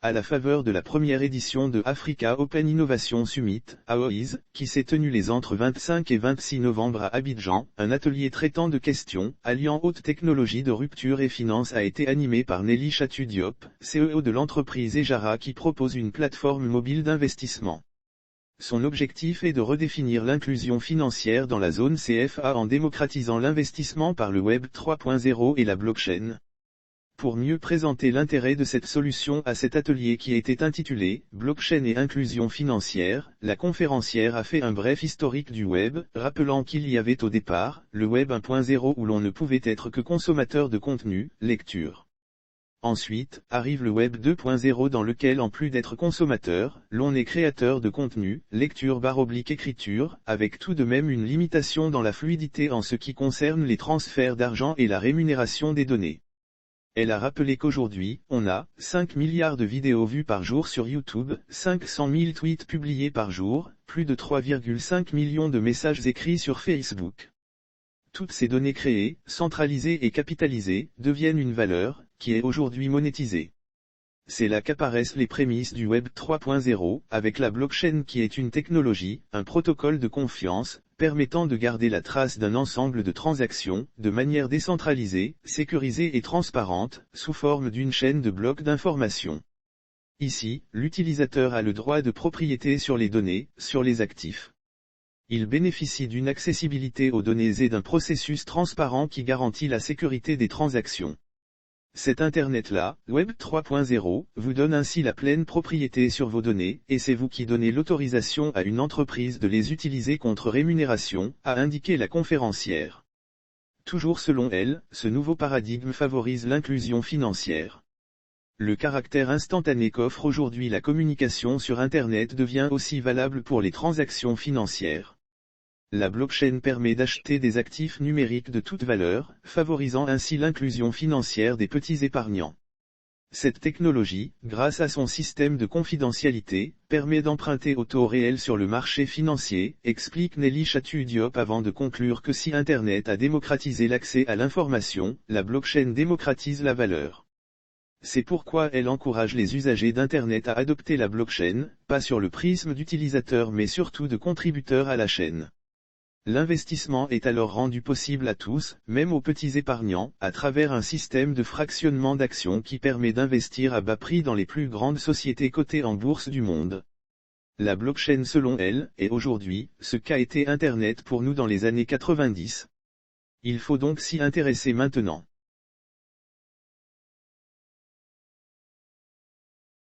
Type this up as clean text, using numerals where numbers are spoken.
à la faveur de la première édition de Africa Open Innovation Summit, AOIS, qui s'est tenue les entre 25 et 26 novembre à Abidjan. Un atelier traitant de questions, alliant haute technologie de rupture et finance a été animé par Nelly Chatu Diop, CEO de l'entreprise Ejara qui propose une plateforme mobile d'investissement. Son objectif est de redéfinir l'inclusion financière dans la zone CFA en démocratisant l'investissement par le Web 3.0 et la blockchain. Pour mieux présenter l'intérêt de cette solution à cet atelier qui était intitulé « Blockchain et inclusion financière », la conférencière a fait un bref historique du Web, rappelant qu'il y avait au départ, le Web 1.0 où l'on ne pouvait être que consommateur de contenu, lecture. Ensuite, arrive le Web 2.0 dans lequel en plus d'être consommateur, l'on est créateur de contenu, lecture/écriture, avec tout de même une limitation dans la fluidité en ce qui concerne les transferts d'argent et la rémunération des données. Elle a rappelé qu'aujourd'hui, on a 5 milliards de vidéos vues par jour sur YouTube, 500 000 tweets publiés par jour, plus de 3,5 millions de messages écrits sur Facebook. Toutes ces données créées, centralisées et capitalisées, deviennent une valeur, qui est aujourd'hui monétisée. C'est là qu'apparaissent les prémices du Web 3.0, avec la blockchain qui est une technologie, un protocole de confiance, permettant de garder la trace d'un ensemble de transactions, de manière décentralisée, sécurisée et transparente, sous forme d'une chaîne de blocs d'informations. Ici, l'utilisateur a le droit de propriété sur les données, sur les actifs. Il bénéficie d'une accessibilité aux données et d'un processus transparent qui garantit la sécurité des transactions. Cet Internet-là, Web 3.0, vous donne ainsi la pleine propriété sur vos données, et c'est vous qui donnez l'autorisation à une entreprise de les utiliser contre rémunération, a indiqué la conférencière. Toujours selon elle, ce nouveau paradigme favorise l'inclusion financière. Le caractère instantané qu'offre aujourd'hui la communication sur Internet devient aussi valable pour les transactions financières. La blockchain permet d'acheter des actifs numériques de toute valeur, favorisant ainsi l'inclusion financière des petits épargnants. Cette technologie, grâce à son système de confidentialité, permet d'emprunter au taux réel sur le marché financier, explique Nelly Chatu Diop avant de conclure que si Internet a démocratisé l'accès à l'information, la blockchain démocratise la valeur. C'est pourquoi elle encourage les usagers d'Internet à adopter la blockchain, pas sur le prisme d'utilisateur mais surtout de contributeur à la chaîne. L'investissement est alors rendu possible à tous, même aux petits épargnants, à travers un système de fractionnement d'actions qui permet d'investir à bas prix dans les plus grandes sociétés cotées en bourse du monde. La blockchain selon elle, est aujourd'hui, ce qu'a été Internet pour nous dans les années 90. Il faut donc s'y intéresser maintenant.